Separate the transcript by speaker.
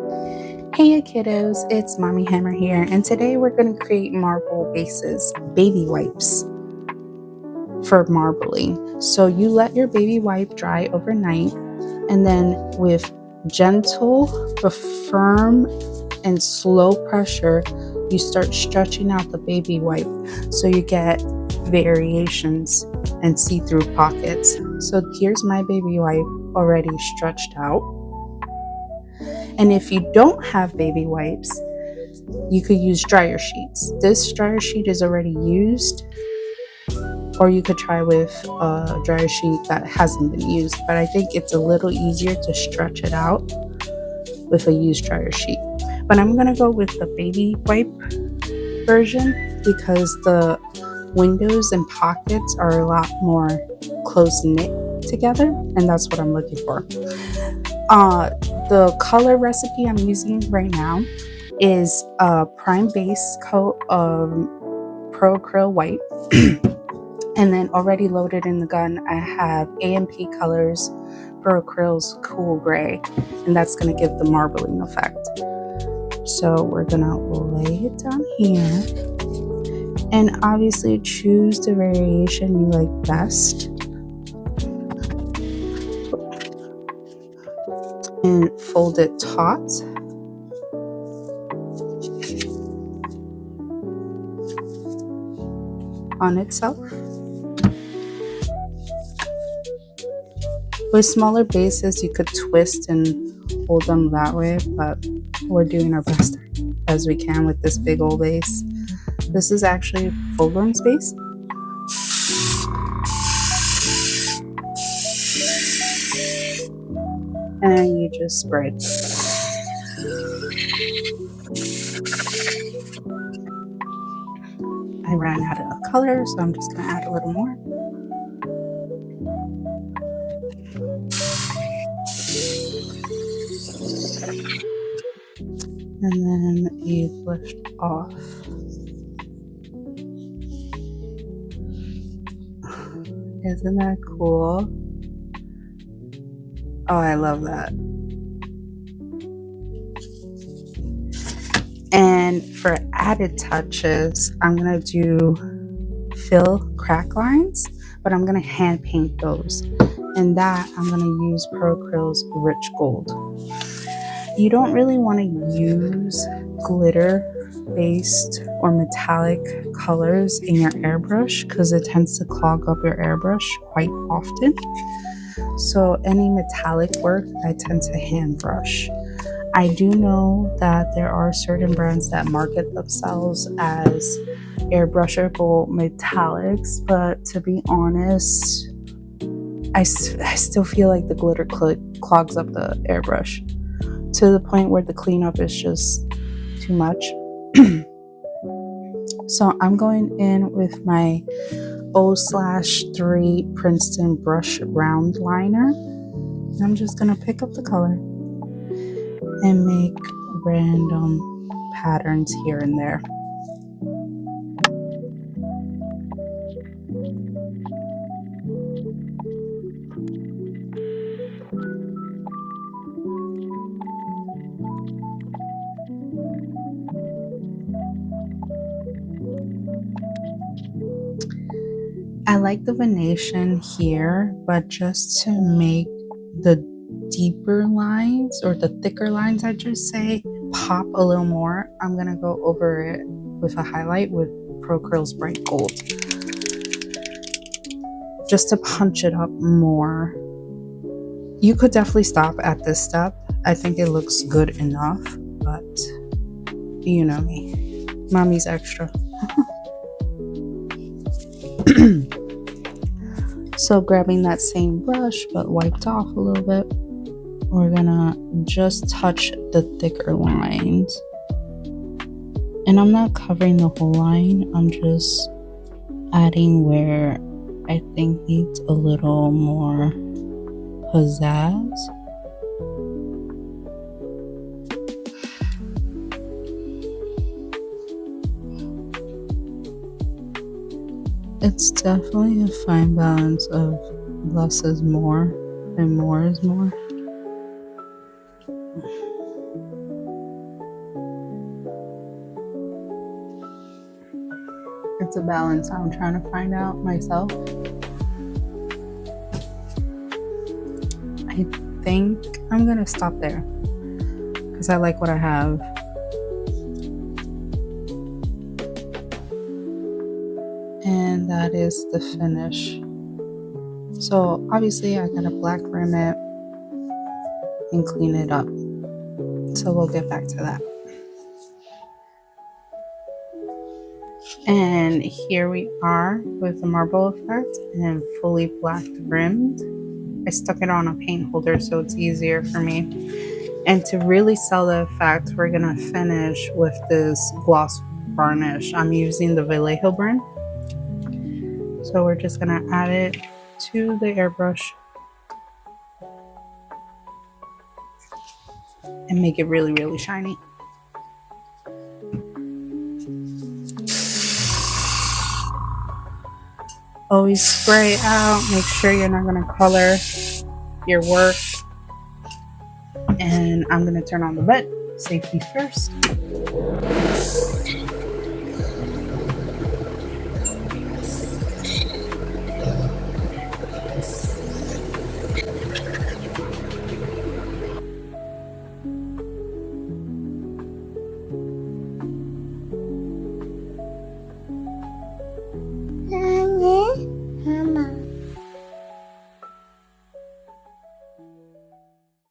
Speaker 1: Hey kiddos, it's Mamihammer here, and today we're going to create marble bases, baby wipes for marbling. So you let your baby wipe dry overnight, and then with gentle but firm and slow pressure, you start stretching out the baby wipe so you get variations and see-through pockets. So here's my baby wipe already stretched out. And if you don't have baby wipes, you could use dryer sheets. This dryer sheet is already used, or you could try with a dryer sheet that hasn't been used, but I think it's a little easier to stretch it out with a used dryer sheet. But I'm gonna go with the baby wipe version because the windows and pockets are a lot more close knit together, and that's what I'm looking for. The color recipe I'm using right now is a prime base coat of Pro Acryl White. And then already loaded in the gun, I have AMP Colors Pro Acryl's Cool Gray, and that's going to give the marbling effect. So we're going to lay it down here, and obviously choose the variation you like best. And fold it taut. On itself. With smaller bases, you could twist and hold them that way, but we're doing our best as we can with this big old base. This is actually Fulgrim's base. And you just spread. I ran out of color, so I'm just going to add a little more. And then you lift off. Isn't that cool? Oh, I love that. And for added touches, I'm going to do fill crack lines, but I'm going to hand paint those. And that I'm going to use Pro Acryl's Rich Gold. You don't really want to use glitter based or metallic colors in your airbrush because it tends to clog up your airbrush quite often. So any metallic work I tend to hand brush. I do know that there are certain brands that market themselves as airbrushable metallics, but to be honest, I still feel like the glitter clogs up the airbrush to the point where the cleanup is just too much. So I'm going in with my 0/3 Princeton brush round liner. I'm just gonna pick up the color and make random patterns here and there. I like the venation here, but just to make the deeper lines or the thicker lines, I just say, pop a little more, I'm gonna go over it with a highlight with Pro Acryl's Bright Gold, just to punch it up more. You could definitely stop at this step. I think it looks good enough, but you know me, mommy's extra. So grabbing that same brush but wiped off a little bit, we're gonna just touch the thicker lines. And I'm not covering the whole line, I'm just adding where I think needs a little more pizzazz. It's definitely a fine balance of less is more and more is more. It's a balance I'm trying to find out myself. I think I'm gonna stop there because I like what I have. And that is the finish. So obviously I gotta black rim it and clean it up. So we'll get back to that. And here we are with the marble effect and fully black rimmed. I stuck it on a paint holder so it's easier for me. And to really sell the effect, we're gonna finish with this gloss varnish. I'm using the Vallejo brand. So we're just gonna add it to the airbrush and make it really, really shiny. Always spray out, make sure you're not gonna color your work. And I'm gonna turn on the bed, safety first.